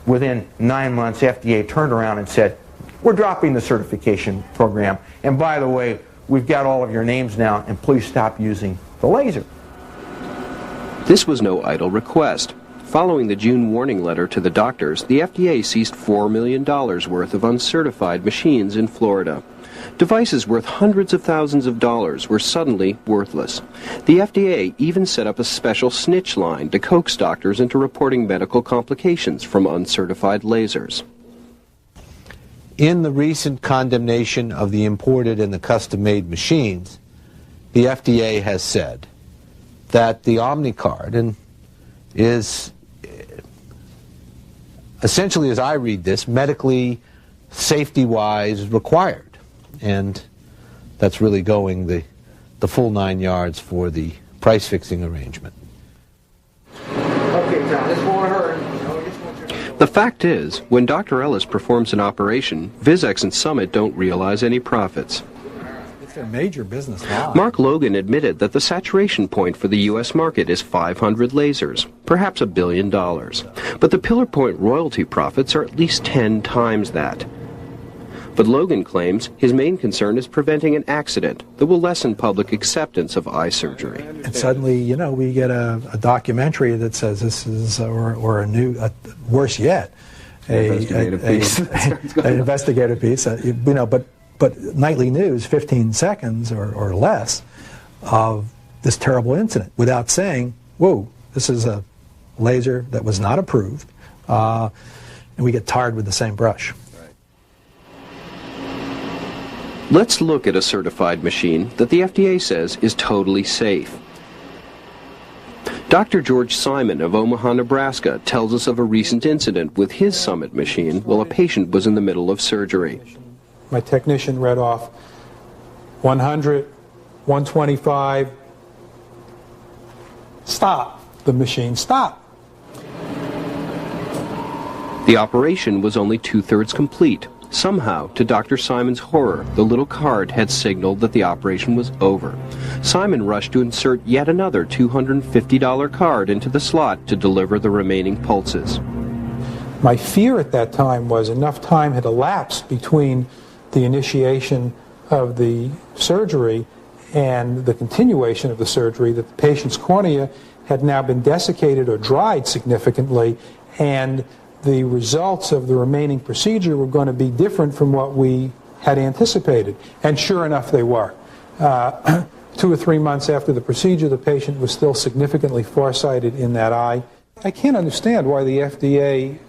within 9 months, FDA turned around and said, we're dropping the certification program, and by the way, we've got all of your names now, and please stop using the laser. This was no idle request. Following the June warning letter to the doctors, the FDA seized $4 million worth of uncertified machines in Florida. Devices worth hundreds of thousands of dollars were suddenly worthless. The FDA even set up a special snitch line to coax doctors into reporting medical complications from uncertified lasers. in the recent condemnation of the imported and the custom-made machines, the FDA has said that the OmniCard is essentially, as I read this, medically, safety-wise required. And that's really going the full 9 yards for the price-fixing arrangement. Okay, John, this won't hurt. The fact is, when Dr. Ellis performs an operation, Visx and Summit don't realize any profits. It's their major business line. Mark Logan admitted that the saturation point for the U.S. market is 500 lasers, perhaps $1 billion. But the Pillar Point royalty profits are at least 10 times that. But Logan claims his main concern is preventing an accident that will lessen public acceptance of eye surgery. And suddenly, you know, we get a documentary that says this is, or a new, worse yet, an investigative piece. You know, but nightly news, 15 seconds or less of this terrible incident, without saying, "Whoa, this is a laser that was not approved," and we get tarred with the same brush. Let's look at a certified machine that the FDA says is totally safe. Dr. George Simon of Omaha, Nebraska tells us of a recent incident with his Summit machine while a patient was in the middle of surgery. My technician read off 100, 125, stop. The machine stopped. The operation was only 2/3 complete. Somehow, to Dr. Simon's horror, the little card had signaled that the operation was over. Simon rushed to insert yet another $250 card into the slot to deliver the remaining pulses. My fear at that time was enough time had elapsed between the initiation of the surgery and the continuation of the surgery, that the patient's cornea had now been desiccated or dried significantly, and the results of the remaining procedure were going to be different from what we had anticipated. And sure enough, they were. 2 or 3 months after the procedure, the patient was still significantly farsighted in that eye. I can't understand why the FDA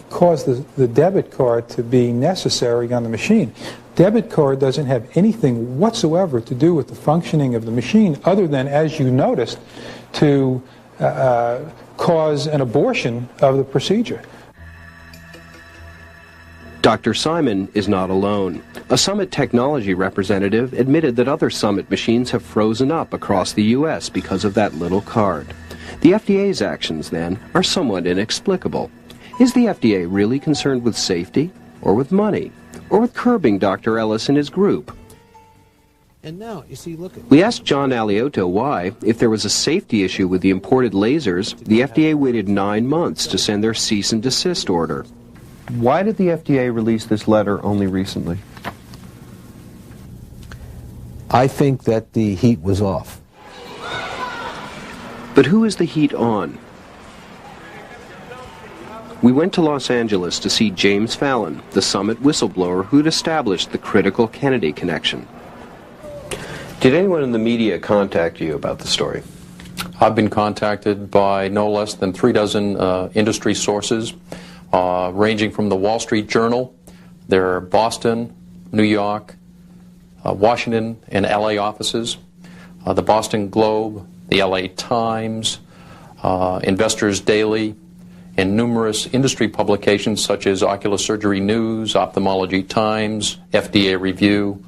caused the debit card to be necessary on the machine. Debit card doesn't have anything whatsoever to do with the functioning of the machine, other than, as you noticed, to cause an abortion of the procedure. Dr. Simon is not alone. A Summit technology representative admitted that other Summit machines have frozen up across the U.S. because of that little card. The FDA's actions, then, are somewhat inexplicable. Is the FDA really concerned with safety, or with money, or with curbing Dr. Ellis and his group? And now, you see, look at... We asked John Aliotto why, if there was a safety issue with the imported lasers, the FDA waited 9 months to send their cease and desist order. Why did the FDA release this letter only recently? I think that the heat was off. But who is the heat on? We went to Los Angeles to see James Fallon, the Summit whistleblower who'd established the critical Kennedy connection. Did anyone in the media contact you about the story? I've been contacted by no less than 3 dozen industry sources, ranging from the Wall Street Journal, their Boston, New York, Washington, and LA offices, the Boston Globe, the LA Times, Investors Daily, and numerous industry publications such as Ocular Surgery News, Ophthalmology Times, FDA Review,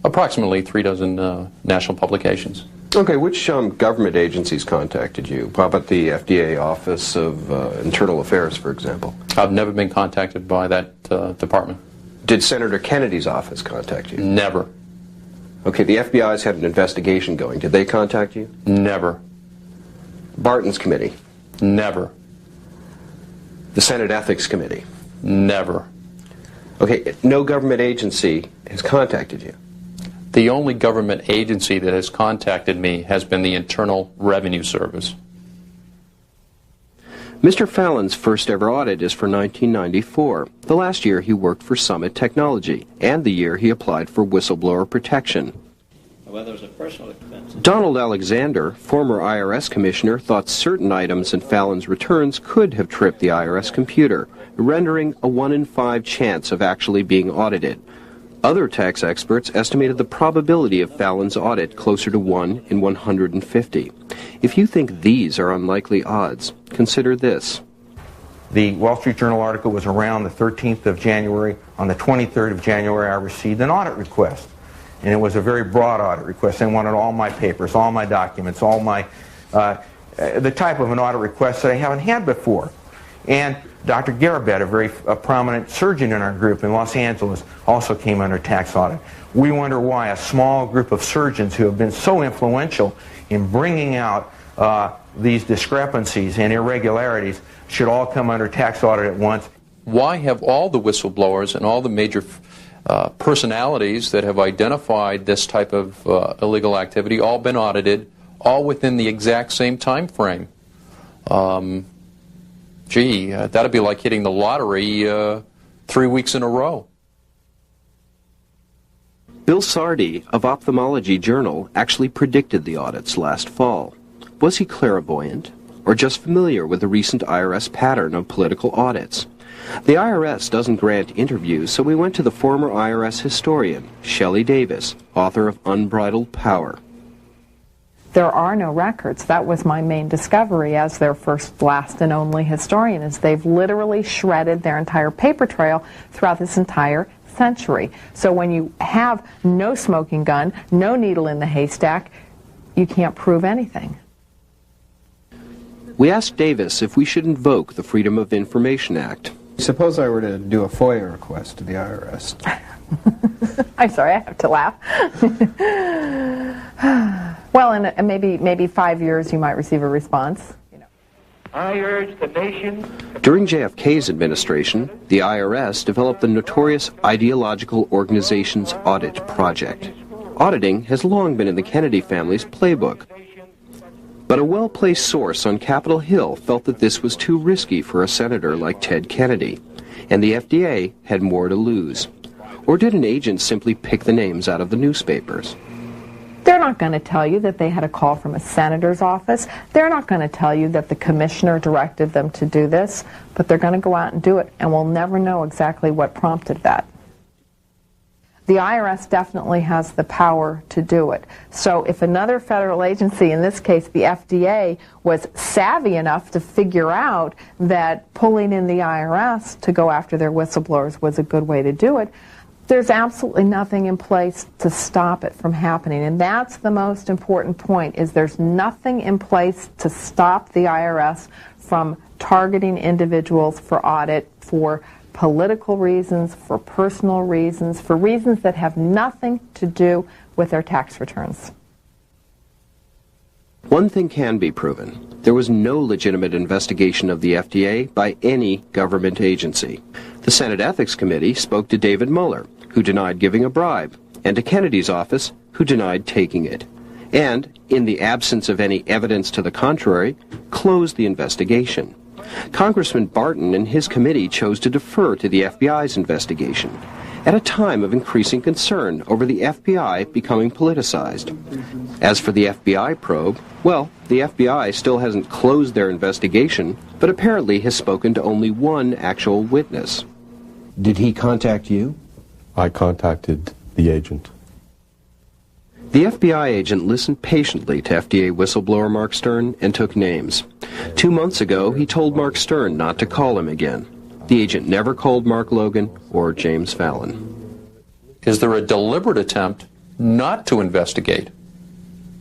approximately 3 dozen national publications. Okay, which government agencies contacted you? How about the FDA Office of Internal Affairs, for example? I've never been contacted by that department. Did Senator Kennedy's office contact you? Never. Okay, the FBI's had an investigation going. Did they contact you? Never. Barton's committee? Never. The Senate Ethics Committee? Never. Okay, no government agency has contacted you? The only government agency that has contacted me has been the Internal Revenue Service. Mr. Fallon's first ever audit is for 1994, the last year he worked for Summit Technology, and the year he applied for whistleblower protection. Well, there was a personal expense. Donald Alexander, former IRS commissioner, thought certain items in Fallon's returns could have tripped the IRS computer, rendering a 1 in 5 chance of actually being audited. Other tax experts estimated the probability of Fallon's audit closer to 1 in 150. If you think these are unlikely odds, consider this. The Wall Street Journal article was around the 13th of January. On the 23rd of January, I received an audit request. And it was a very broad audit request. They wanted all my papers, all my documents, all my, the type of an audit request that I haven't had before. And Dr. Garabet, a very prominent surgeon in our group in Los Angeles, also came under tax audit. We wonder why a small group of surgeons who have been so influential in bringing out these discrepancies and irregularities should all come under tax audit at once. Why have all the whistleblowers and all the major personalities that have identified this type of illegal activity all been audited, all within the exact same time frame? That'd be like hitting the lottery 3 weeks in a row. Bill Sardi of Ophthalmology Journal actually predicted the audits last fall. Was he clairvoyant, or just familiar with the recent IRS pattern of political audits? The IRS doesn't grant interviews, so we went to the former IRS historian, Shelley Davis, author of Unbridled Power. There are no records. That was my main discovery as their first, last, and only historian, is they've literally shredded their entire paper trail throughout this entire century. So when you have no smoking gun, no needle in the haystack, you can't prove anything. We asked Davis if we should invoke the Freedom of Information Act. Suppose I were to do a FOIA request to the IRS. I'm sorry, I have to laugh. Well, in maybe 5 years you might receive a response. I urge the nation. During JFK's administration, the IRS developed the notorious Ideological Organizations Audit Project. Auditing has long been in the Kennedy family's playbook. But a well-placed source on Capitol Hill felt that this was too risky for a senator like Ted Kennedy, and the FDA had more to lose. Or did an agent simply pick the names out of the newspapers? They're not going to tell you that they had a call from a senator's office. They're not going to tell you that the commissioner directed them to do this, but they're going to go out and do it, and we'll never know exactly what prompted that. The IRS definitely has the power to do it. So if another federal agency, in this case the FDA, was savvy enough to figure out that pulling in the IRS to go after their whistleblowers was a good way to do it, there's absolutely nothing in place to stop it from happening. And that's the most important point, is there's nothing in place to stop the IRS from targeting individuals for audit for political reasons, for personal reasons, for reasons that have nothing to do with their tax returns. One thing can be proven. There was no legitimate investigation of the FDA by any government agency. The Senate Ethics Committee spoke to David Mueller, who denied giving a bribe, and to Kennedy's office, who denied taking it, and, in the absence of any evidence to the contrary, closed the investigation. Congressman Barton and his committee chose to defer to the FBI's investigation at a time of increasing concern over the FBI becoming politicized. As for the FBI probe, well, the FBI still hasn't closed their investigation, but apparently has spoken to only one actual witness. Did he contact you? I contacted the agent. The FBI agent listened patiently to FDA whistleblower Mark Stern and took names. 2 months ago, he told Mark Stern not to call him again. The agent never called Mark Logan or James Fallon. Is there a deliberate attempt not to investigate?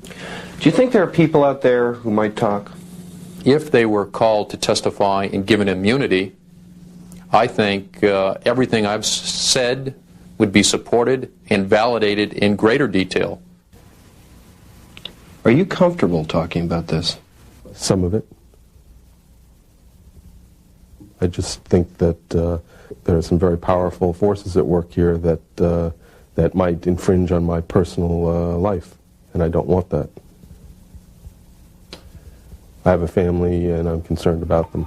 Do you think there are people out there who might talk? If they were called to testify and given immunity, I think everything I've said would be supported and validated in greater detail. Are you comfortable talking about this? Some of it. I just think that there are some very powerful forces at work here that that might infringe on my personal life, and I don't want that. I have a family, and I'm concerned about them.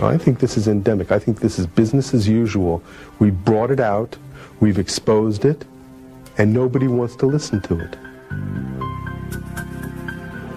I think this is endemic. I think this is business as usual. We brought it out, we've exposed it, and nobody wants to listen to it.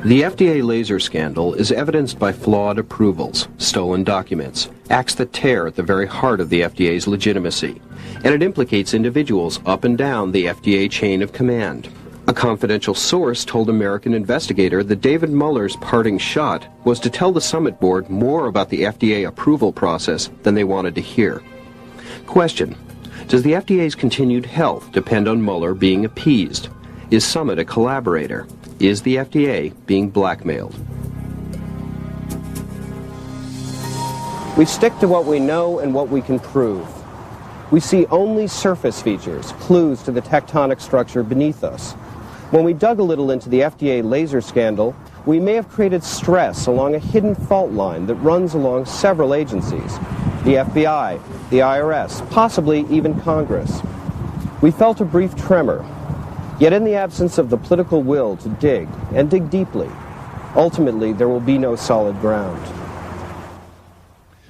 The FDA laser scandal is evidenced by flawed approvals, stolen documents, acts that tear at the very heart of the FDA's legitimacy, and it implicates individuals up and down the FDA chain of command. A confidential source told American Investigator that David Mueller's parting shot was to tell the summit board more about the FDA approval process than they wanted to hear. Question: does the FDA's continued health depend on Mueller being appeased? Is Summit a collaborator? Is the FDA being blackmailed? We stick to what we know and what we can prove. We see only surface features, clues to the tectonic structure beneath us. When we dug a little into the FDA laser scandal, we may have created stress along a hidden fault line that runs along several agencies: the FBI, the IRS, possibly even Congress. We felt a brief tremor. Yet in the absence of the political will to dig, and dig deeply, ultimately there will be no solid ground.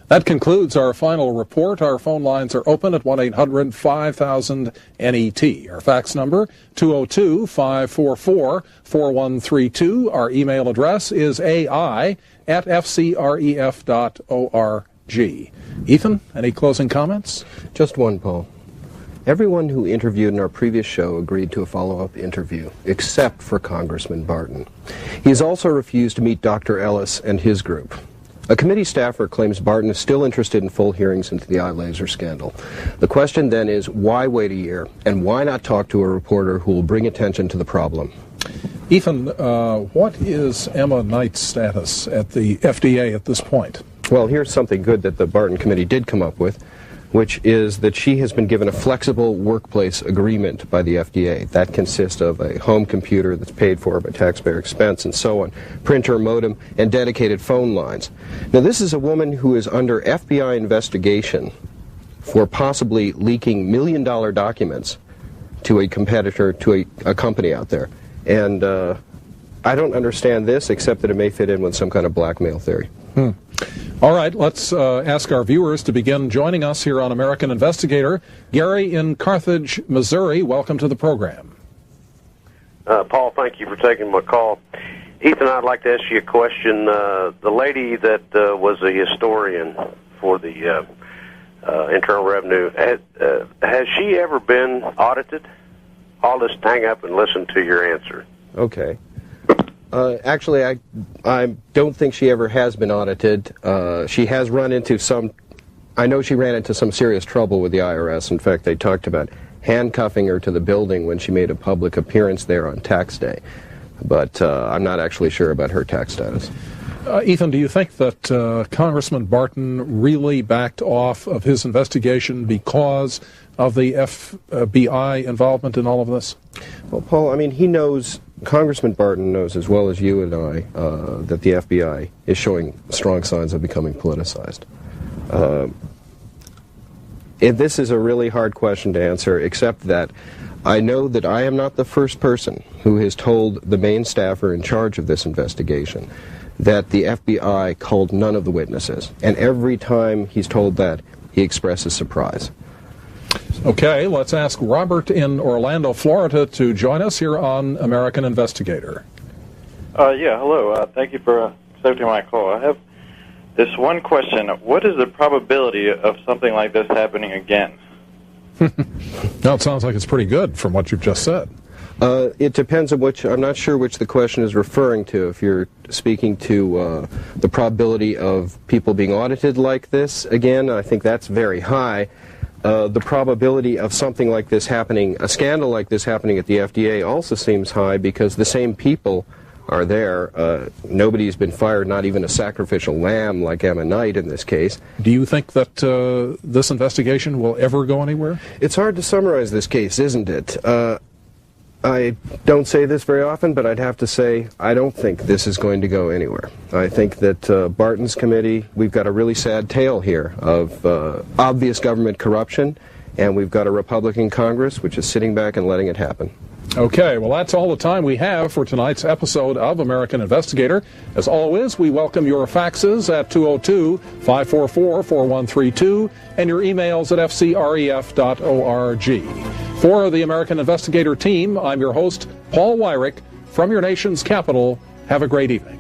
That concludes our final report. Our phone lines are open at 1-800-5000-NET. Our fax number, 202-544-4132. Our email address is ai@fcref.org. Ethan, any closing comments? Just one, Paul. Everyone who interviewed in our previous show agreed to a follow-up interview, except for Congressman Barton. He has also refused to meet Dr. Ellis and his group. A committee staffer claims Barton is still interested in full hearings into the eye laser scandal. The question then is, why wait a year, and why not talk to a reporter who will bring attention to the problem? Ethan, what is Emma Knight's status at the FDA at this point? Well, here's something good that the Barton Committee did come up with, which is that she has been given a flexible workplace agreement by the FDA. That consists of a home computer that's paid for by taxpayer expense and so on, printer, modem, and dedicated phone lines. Now, this is a woman who is under FBI investigation for possibly leaking million-dollar documents to a competitor, to a company out there. And I don't understand this except that it may fit in with some kind of blackmail theory. All right, let's ask our viewers to begin joining us here on American Investigator. Gary in Carthage, Missouri, welcome to the program. Paul, thank you for taking my call. Ethan, I'd like to ask you a question. The lady that was a historian for the Internal Revenue, has she ever been audited? I'll just hang up and listen to your answer. Okay. Actually, I don't think she ever has been audited. She has run into some, I know she ran into some serious trouble with the IRS. In fact, they talked about handcuffing her to the building when she made a public appearance there on tax day. But I'm not actually sure about her tax status. Ethan, do you think that Congressman Barton really backed off of his investigation because of the FBI involvement in all of this? Well, Paul, I mean, he knows, Congressman Barton knows as well as you and I that the FBI is showing strong signs of becoming politicized. This is a really hard question to answer, except that I know that I am not the first person who has told the main staffer in charge of this investigation that the FBI called none of the witnesses. And every time he's told that, he expresses surprise. Okay, let's ask Robert in Orlando, Florida, to join us here on American Investigator. Yeah, hello. Thank you for accepting my call. I have this one question. What is the probability of something like this happening again? No, it sounds like it's pretty good from what you've just said. It depends on which, I'm not sure which the question is referring to. If you're speaking to the probability of people being audited like this again, I think that's very high. The probability of something like this happening, a scandal like this happening at the FDA also seems high because the same people are there. Nobody's been fired, not even a sacrificial lamb like Emma Knight in this case. Do you think that this investigation will ever go anywhere? It's hard to summarize this case, isn't it? I don't say this very often, but I'd have to say I don't think this is going to go anywhere. I think that Barton's committee, we've got a really sad tale here of obvious government corruption, and we've got a Republican Congress which is sitting back and letting it happen. Okay, well, that's all the time we have for tonight's episode of American Investigator. As always, we welcome your faxes at 202-544-4132 and your emails at fcref.org. For the American Investigator team, I'm your host, Paul Weyrich, from your nation's capital. Have a great evening.